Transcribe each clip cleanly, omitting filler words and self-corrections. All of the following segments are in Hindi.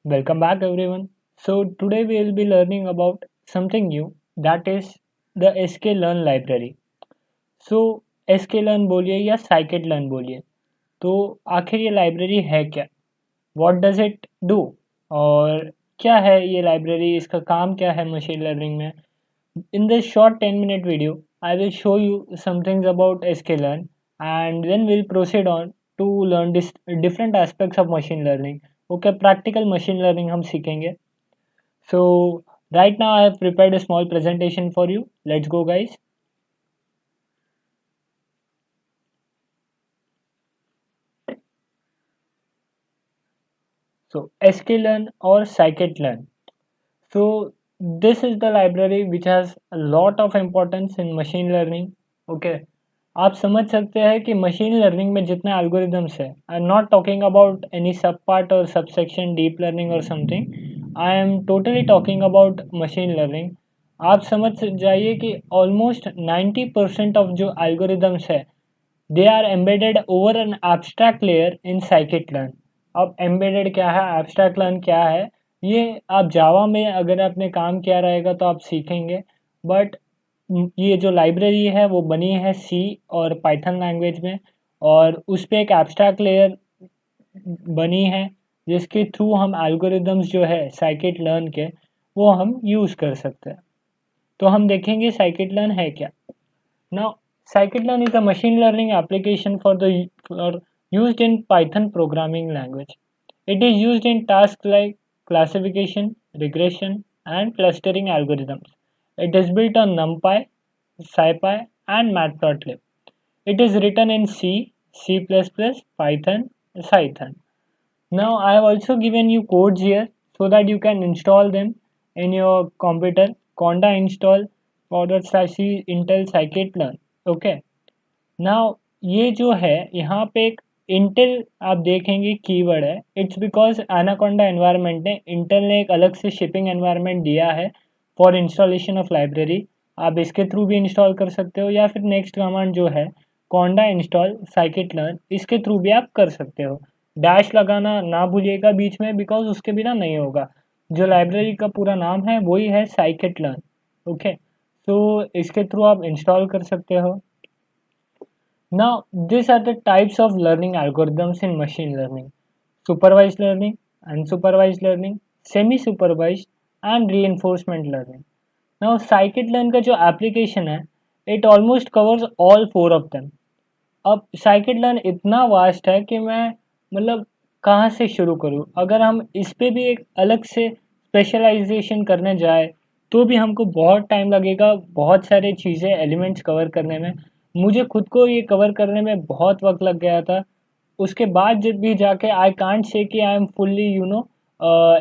Welcome back everyone. So today we will be learning about something new, that is the sklearn library. So sklearn बोलिए या scikit-learn बोलिए, तो आखिर ये लाइब्रेरी है क्या? What does it do? और क्या है ये लाइब्रेरी, इसका काम क्या है मशीन लर्निंग में? In this short 10-minute video, I will show you some things about sklearn and then we'll proceed on to learn this different aspects of machine learning. Okay, practical machine learning हम सीखेंगे. So right now I have prepared a small presentation for you. Let's go guys. So sklearn or scikit-learn. So this is the library which has a lot of importance in machine learning. Okay. आप समझ सकते हैं कि मशीन लर्निंग में जितने एल्गोरिदम्स है, I am not talking about any सब पार्ट और सब सेक्शन डीप लर्निंग और something, I am totally talking about machine learning. आप समझ जाइए कि ऑलमोस्ट 90% ऑफ जो एल्गोरिदम्स है they are embedded over an abstract layer in scikit-learn. अब एम्बेडेड क्या है, एब्स्ट्रैक्ट लर्न क्या है, ये आप जावा में अगर आपने काम किया रहेगा तो आप सीखेंगे. बट ये जो लाइब्रेरी है वो बनी है सी और पाइथन लैंग्वेज में, और उस पर एक एब्स्ट्रैक्ट लेयर बनी है जिसके थ्रू हम एल्गोरिदम्स जो है scikit-learn के वो हम यूज़ कर सकते हैं. तो हम देखेंगे scikit-learn है क्या. Now, scikit-learn is a machine learning application for used in Python programming language. It is used in tasks like classification, regression, and clustering algorithms. It is built on NumPy, SciPy, and Matplotlib. It is written in C, C++, Python, Python. Now, I have also given you codes here so that you can install them in your computer. Conda install /c intel scikit-learn. Okay. Now ये जो है यहाँ पे एक इंटेल आप देखेंगे कीवर्ड है. इट्स बिकॉज एनाकोंडा एनवायरनमेंट ने, इंटेल ने एक अलग से शिपिंग एनवायरनमेंट दिया है फॉर इंस्टॉलेशन ऑफ लाइब्रेरी. आप इसके थ्रू भी इंस्टॉल कर सकते हो या फिर नेक्स्ट कमांड जो है कोंडा इंस्टॉल scikit-learn, इसके थ्रू भी आप कर सकते हो. डैश लगाना ना भूलिएगा बीच में, बिकॉज उसके बिना नहीं होगा. जो लाइब्रेरी का पूरा नाम है वही है scikit-learn. ओके. तो इसके थ्रू आप इंस्टॉल कर सकते हो. Now, these are the types of learning algorithms in machine learning: supervised learning, unsupervised learning, semi-supervised, and reinforcement learning. Now, scikit-learn का जो application है, it almost covers all four of them. अब scikit-learn इतना वास्ट है कि मैं मतलब कहाँ से शुरू करूँ. अगर हम इस पे भी एक अलग से स्पेशलाइजेशन करने जाए तो भी हमको बहुत टाइम लगेगा, बहुत सारे चीज़ें एलिमेंट्स कवर करने में. मुझे खुद को ये कवर करने में बहुत वक्त लग गया था. उसके बाद जब भी जाके आई कांट से कि I am fully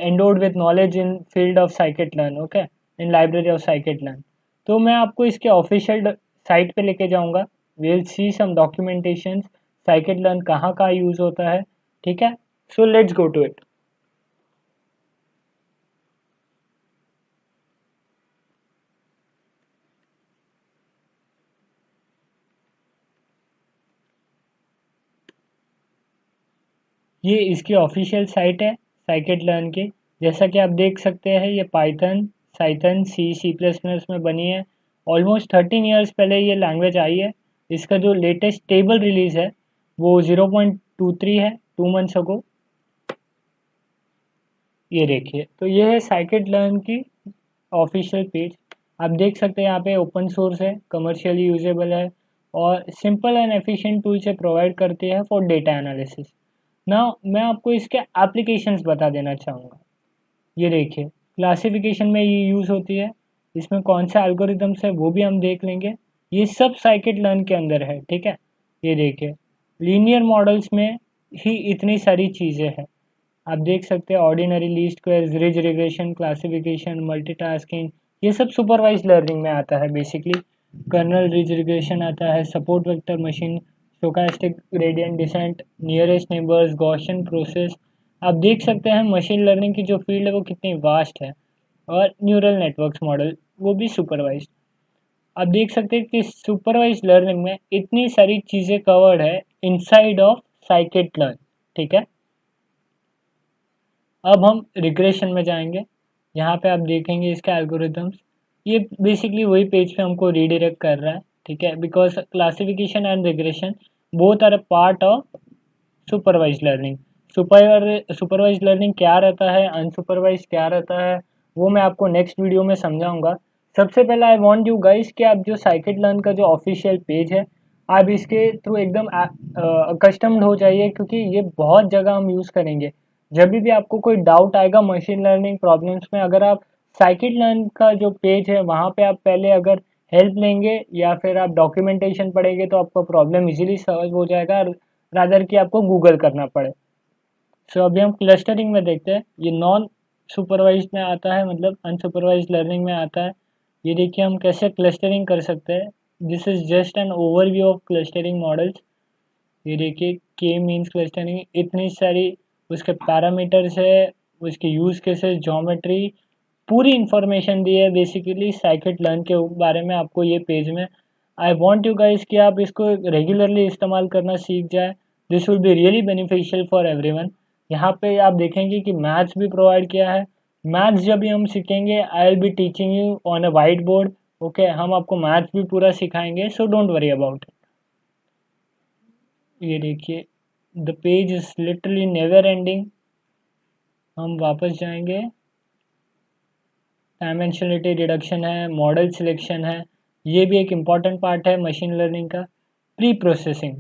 endowed with knowledge in field of scikit-learn. Okay, in library of scikit-learn. तो मैं आपको इसके ऑफिशियल साइट पे लेके जाऊंगा. we'll see some documentations, scikit-learn कहाँ कहाँ यूज़ होता है. ठीक है, so let's go to it. ये इसकी ऑफिशियल साइट है scikit-learn की. जैसा कि आप देख सकते हैं ये पाइथन, साइथन, C++ में बनी है. ऑलमोस्ट 13 ईयर्स पहले ये लैंग्वेज आई है. इसका जो लेटेस्ट स्टेबल रिलीज़ है वो 0.23 है, 2 मंथ्स अगो. ये देखिए, तो ये है scikit-learn की ऑफिशियल पेज. आप देख सकते हैं यहाँ पे ओपन सोर्स है, कमर्शियली यूजेबल है और सिंपल एंड एफिशिएंट टूल से प्रोवाइड करती है फॉर डेटा एनालिसिस. ना मैं आपको इसके एप्लीकेशंस बता देना चाहूँगा. ये देखिए, क्लासिफिकेशन में ये यूज़ होती है. इसमें कौन सा एल्गोरिदम्स है वो भी हम देख लेंगे. ये सब scikit-learn के अंदर है. ठीक है, ये देखिए, लीनियर मॉडल्स में ही इतनी सारी चीज़ें हैं. आप देख सकते हैं ordinary, least squares, ridge regression, classification, multitasking, ये सब सुपरवाइज लर्निंग में आता है बेसिकली. कर्नल रिज रिग्रेशन आता है, support vector machine, stochastic gradient descent, nearest neighbours, Gaussian process. आप देख सकते हैं मशीन लर्निंग की जो फील्ड है वो कितनी वास्ट है. और न्यूरल नेटवर्क्स मॉडल वो भी सुपरवाइज. आप देख सकते हैं कि सुपरवाइज लर्निंग में इतनी सारी चीज़ें कवर्ड है इनसाइड ऑफ scikit-learn. ठीक है. अब हम रिग्रेशन में जाएंगे। यहाँ पे आप देखेंगे इसके एल्गोरिदम्स, ये बेसिकली वही पेज पे हमको रीडायरेक्ट कर रहा है, ठीक है, because classification and regression both are a part of supervise learning. Supervise learning क्या रहता है, अनसुपरवाइज क्या रहता है, वो मैं आपको नेक्स्ट वीडियो में समझाऊंगा। सबसे पहले आई वांट यू गाइस कि आप जो साइकिट लर्न का जो ऑफिशियल पेज है, आप इसके थ्रू एकदम अकस्टम्ड हो जाइए, क्योंकि ये बहुत जगह हम यूज़ करेंगे। जब भी आपको कोई डाउट आएगा मशीन लर्निंग प्रॉब्लम्स में, अगर आप साइकिट लर्न का जो पेज है वहाँ पे आप पहले अगर हेल्प लेंगे या फिर आप डॉक्यूमेंटेशन पढ़ेंगे तो आपका प्रॉब्लम इजीली सॉल्व हो जाएगा, रादर कि आपको गूगल करना पड़े। सो अभी हम क्लस्टरिंग में देखते हैं। ये नॉन सुपरवाइज में आता है, मतलब अनसुपरवाइज लर्निंग में आता है। ये देखिए हम कैसे क्लस्टरिंग कर सकते हैं। This is just an overview of clustering models. ये देखिए के मीन्स क्लस्टरिंग, इतनी सारी उसके पैरामीटर्स है, उसके यूज़ केसेस, ज्योमेट्री, पूरी इन्फॉर्मेशन दी है बेसिकली साइकिट लर्न के बारे में आपको ये पेज में। आई वॉन्ट यू गाइस कि आप इसको रेगुलरली इस्तेमाल करना सीख जाए। This will be really beneficial for everyone. यहाँ पे आप देखेंगे कि मैथ्स भी प्रोवाइड किया है। मैथ्स जब भी हम सीखेंगे I will be teaching you on a white board. Okay, हम आपको मैथ्स भी पूरा सिखाएंगे, so don't worry about it. ये देखिए the page is literally never ending. हम वापस जाएंगे। डायमेंशनलिटी रिडक्शन है, मॉडल सिलेक्शन है, ये भी एक इम्पॉर्टेंट पार्ट है मशीन लर्निंग का। प्री प्रोसेसिंग,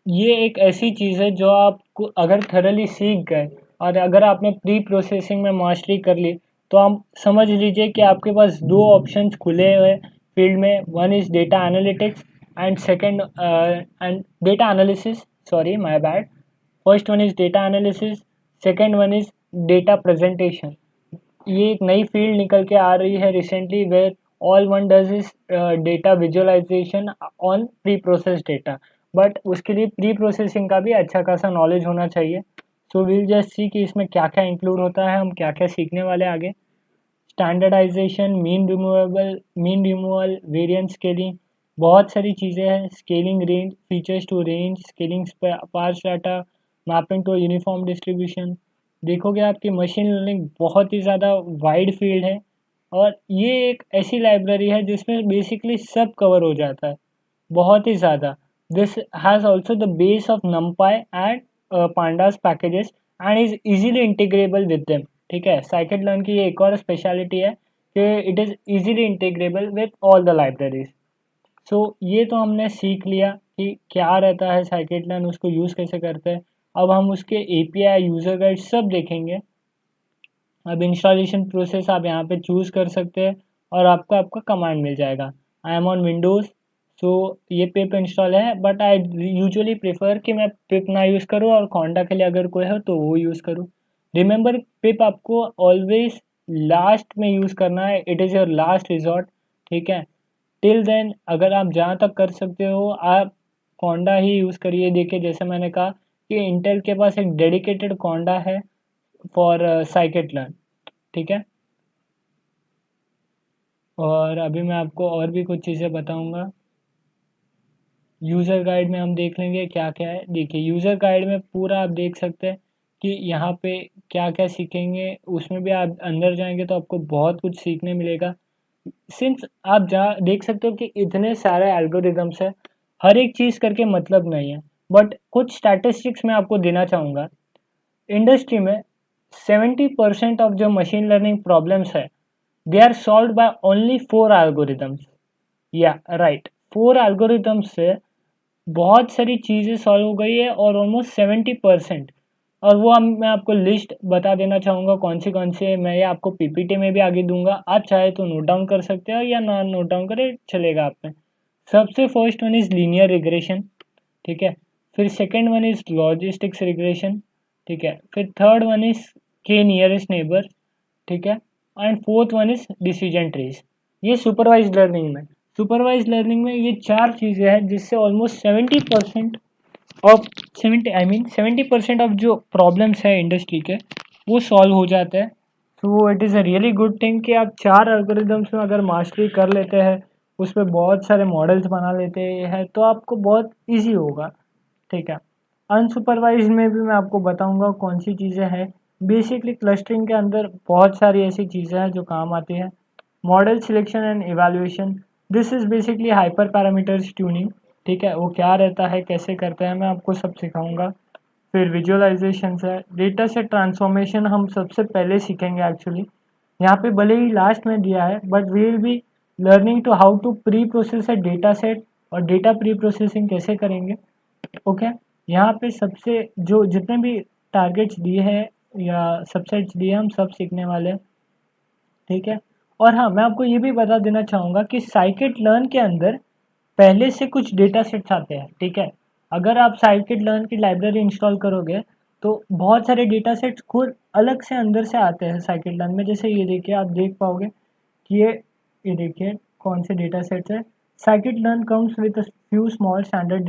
ये एक ऐसी चीज़ है जो आपको अगर थरली सीख गए और अगर आपने प्री प्रोसेसिंग में मास्टरी कर ली, तो आप समझ लीजिए कि आपके पास दो ऑप्शंस खुले हुए फील्ड में। One is data analytics and second and data analysis, sorry my bad. First one is data analysis, second one is data presentation. ये एक नई फील्ड निकल के आ रही है recently, where all one does is data visualisation on pre process data. But उसके लिए प्री प्रोसेसिंग का भी अच्छा खासा नॉलेज होना चाहिए। सो विल जस्ट सी कि इसमें क्या क्या इंक्लूड होता है, हम क्या क्या सीखने वाले आगे। Standardisation, mean removal, variance scaling, बहुत सारी चीज़ें हैं। Scaling range, features to range, scaling sparse data, mapping to uniform distribution. देखोगे आपकी मशीन लर्निंग बहुत ही ज़्यादा वाइड फील्ड है, और ये एक ऐसी लाइब्रेरी है जिसमें बेसिकली सब कवर हो जाता है, बहुत ही ज़्यादा। This has also the base of numpy and pandas packages and is easily integrable with them. ठीक है, साइकिट लर्न की ये एक और स्पेशलिटी है कि it is easily integrable with all the libraries. So ये तो हमने सीख लिया कि क्या रहता है साइकिट लर्न, उसको यूज़ कैसे करते हैं। अब हम उसके एपीआई, यूज़र गाइड सब देखेंगे। अब इंस्टॉलेशन प्रोसेस आप यहाँ पे चूज़ कर सकते हैं और आपको आपका कमांड मिल जाएगा। आई एम ऑन विंडोज़, सो ये पिप इंस्टॉल है, बट आई यूजुअली प्रेफर कि मैं पिप ना यूज़ करूँ और कॉन्डा के लिए अगर कोई हो तो वो यूज़ करूँ। रिमेंबर, पिप आपको ऑलवेज लास्ट में यूज़ करना है, it is your last resort. ठीक है, टिल देन अगर आप जहाँ तक कर सकते हो आप कॉन्डा ही यूज़ करिए। देखिए जैसे मैंने कहा कि इंटेल के पास एक डेडिकेटेड कॉन्डा है फॉर साइकिट लर्न। ठीक है, और अभी मैं आपको और भी कुछ चीज़ें बताऊंगा। यूज़र गाइड में हम देख लेंगे क्या क्या है। देखिए यूज़र गाइड में पूरा आप देख सकते हैं कि यहाँ पे क्या क्या सीखेंगे। उसमें भी आप अंदर जाएंगे तो आपको बहुत कुछ सीखने मिलेगा। सिंस आप जा देख सकते हो कि इतने सारे एल्गोरिदम्स है, हर एक चीज़ करके मतलब नहीं है, बट कुछ स्टैटिस्टिक्स मैं आपको देना चाहूँगा। इंडस्ट्री में 70% ऑफ जो मशीन लर्निंग प्रॉब्लम्स है, they are solved by only 4 algorithms। या राइट, 4 algorithms से बहुत सारी चीज़ें सॉल्व हो गई है, और ऑलमोस्ट 70%। और वो मैं आपको लिस्ट बता देना चाहूँगा कौन सी है। मैं ये आपको पीपीटी में भी आगे दूंगा, आप चाहे तो नोट डाउन कर सकते हो या ना नोट डाउन करे चलेगा आप में। सबसे first one is linear regression. ठीक है, फिर second one is logistics regression. ठीक है, फिर थर्ड वन इज़ के नियरेस्ट नेबर। ठीक है, and fourth one is decision trees. ये सुपरवाइज लर्निंग में ये 4 चीज़ें हैं जिससे ऑलमोस्ट 70% ऑफ 70% ऑफ जो प्रॉब्लम्स है इंडस्ट्री के वो सॉल्व हो जाते हैं। तो it is a really good thing कि आप 4 एल्गोरिदम्स में अगर मास्टरी कर लेते हैं, उस पर बहुत सारे मॉडल्स बना लेते हैं, तो आपको बहुत ईजी होगा। ठीक है, अनसुपरवाइज में भी मैं आपको बताऊंगा कौन सी चीज़ें हैं। बेसिकली क्लस्टरिंग के अंदर बहुत सारी ऐसी चीज़ें हैं जो काम आती हैं। Model selection and evaluation, this is basically hyper parameters tuning. ठीक है, वो क्या रहता है, कैसे करते हैं, मैं आपको सब सिखाऊंगा। फिर विजुअलाइजेशन है, डेटा सेट ट्रांसफॉर्मेशन हम सबसे पहले सीखेंगे एक्चुअली। यहाँ पे भले ही लास्ट में दिया है but we will be learning to how to pre process a data set और डेटा प्री प्रोसेसिंग कैसे करेंगे। ओके, यहाँ पे सबसे जो जितने भी टारगेट्स दिए हैं या सबसेट्स दिए हैं हम सब सीखने वाले हैं। ठीक है, और हाँ मैं आपको ये भी बता देना चाहूँगा कि साइकिट लर्न के अंदर पहले से कुछ डेटा सेट्स आते हैं। ठीक है, अगर आप साइकिट लर्न की लाइब्रेरी इंस्टॉल करोगे तो बहुत सारे डेटा सेट्स खुद अलग से अंदर से आते हैं साइकिट लर्न में। जैसे ये देखिए, आप देख पाओगे कि ये देखिए कौन से डेटा सेट्स है। Scikit learn comes with few small standard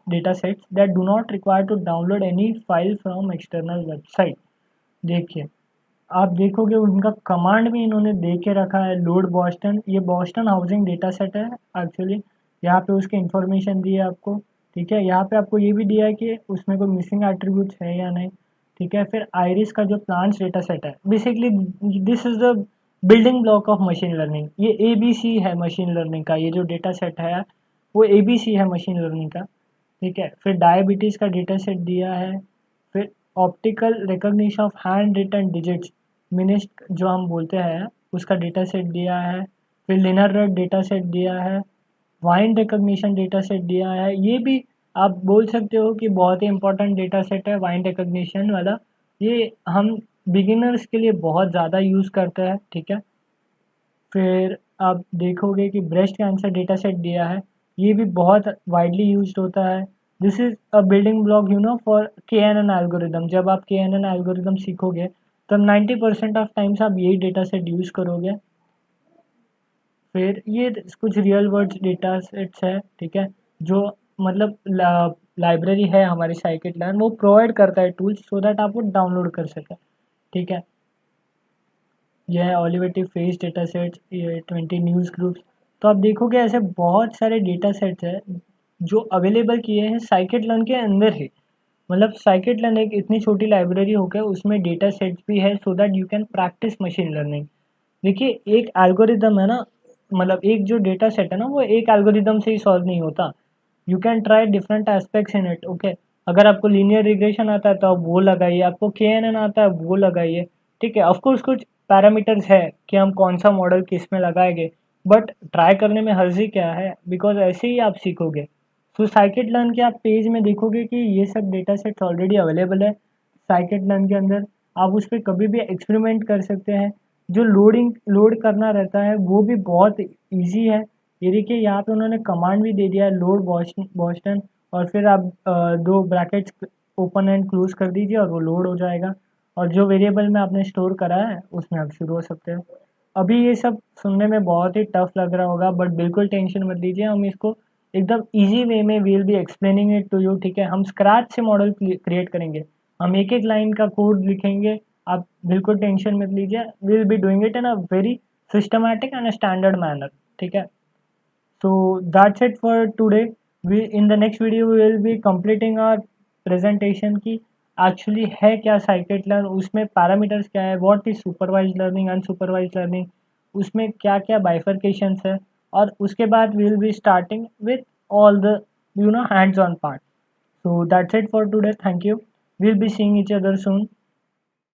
data sets that do not require to download any file from external website. देखिए, आप देखोगे उनका कमांड भी इन्होंने दे के रखा है, लोड बॉस्टन। ये बॉस्टन हाउसिंग डेटा सेट है एक्चुअली। यहाँ पे उसकी इन्फॉर्मेशन दी है आपको। ठीक है, यहाँ पे आपको ये भी दिया है कि उसमें कोई मिसिंग एट्रीब्यूट्स है या नहीं। ठीक है, फिर आइरिस का जो प्लांट्स डेटा सेट है, basically this is the building block of machine learning. ये ABC है मशीन लर्निंग का, ये जो डेटा सेट है वो ABC है मशीन लर्निंग का। ठीक है, फिर डायबिटीज़ का डेटा सेट दिया है। फिर optical recognition of handwritten digits, MNIST जो हम बोलते हैं, उसका डेटा सेट दिया है। फिर लिनर रेड डेटा सेट दिया है। वाइंड रिकॉग्निशन डेटा सेट दिया है। ये भी आप बोल सकते हो कि बहुत ही इंपॉर्टेंट डेटा सेट है वाइंड रिकॉग्निशन वाला। ये हम बिगिनर्स के लिए बहुत ज़्यादा यूज़ करते हैं। ठीक है, फिर आप देखोगे कि ब्रेस्ट कैंसर डेटा सेट दिया है। ये भी बहुत वाइडली यूज्ड होता है। This is a building block for KNN algorithm. जब आप KNN एल्गोरिदम सीखोगे तब 90% ऑफ टाइम्स आप यही डेटा सेट यूज़ करोगे। फिर ये कुछ रियल वर्ड डेटा सेट्स है। ठीक है, जो मतलब लाइब्रेरी है हमारी साइकिट लर्न, वो प्रोवाइड करता है टूल्स सो दैट आप वो डाउनलोड कर सकें। ठीक है, यह है ओलिवेटिव फेस डेटा सेट्स, ये 20 न्यूज़ ग्रुप्स। तो आप देखोगे ऐसे बहुत सारे डेटा सेट्स हैं जो अवेलेबल किए हैं साइकिट लर्न के अंदर ही। मतलब साइकिट लर्न एक इतनी छोटी लाइब्रेरी होकर उसमें डेटा सेट्स भी है so that you can practice machine learning. देखिए, एक एल्गोरिदम है ना, मतलब एक जो डेटा सेट है ना, वो एक एल्गोरिदम से ही सॉल्व नहीं होता। You can try different aspects in it. Okay, अगर आपको लीनियर रिग्रेशन आता है तो आप वो लगाइए, आपको KNN आता है वो लगाइए। ठीक है, ऑफकोर्स कुछ पैरामीटर्स है कि हम कौन सा मॉडल किस में लगाएंगे, बट ट्राई करने में हर्जी क्या है, बिकॉज ऐसे ही आप सीखोगे। सो साइकिट लर्न के आप पेज में देखोगे कि ये सब डेटा सेट्स ऑलरेडी अवेलेबल है साइकिट लर्न के अंदर। आप उस पर कभी भी एक्सपेरिमेंट कर सकते हैं। जो लोड करना रहता है वो भी बहुत ईजी है। ये देखिए, यहाँ पे उन्होंने कमांड भी दे दिया है, लोड बॉस्टन, और फिर आप दो ब्रैकेट्स ओपन एंड क्लोज कर दीजिए और वो लोड हो जाएगा। और जो वेरिएबल में आपने स्टोर करा है उसमें आप शुरू हो सकते हैं। अभी ये सब सुनने में बहुत ही टफ लग रहा होगा बट बिल्कुल टेंशन मत लीजिए, हम इसको एकदम इजी वे में we'll be explaining it to you. ठीक है, हम स्क्रैच से मॉडल क्रिएट करेंगे, हम एक एक लाइन का कोड लिखेंगे। आप बिल्कुल टेंशन मत लीजिए, we'll be doing it in a very systematic and standard manner. ठीक है, so that's it for today. We in the next video we will be completing our presentation की एक्चुअली है क्या साइकिट लर्न, उसमें पैरामीटर्स क्या है, what is supervise learning, unsupervise learning, उसमें क्या क्या बाइफर्केशंस है। और उसके बाद we will be starting with all the hands on part. So that's it for today. Thank you. We'll be seeing each other soon.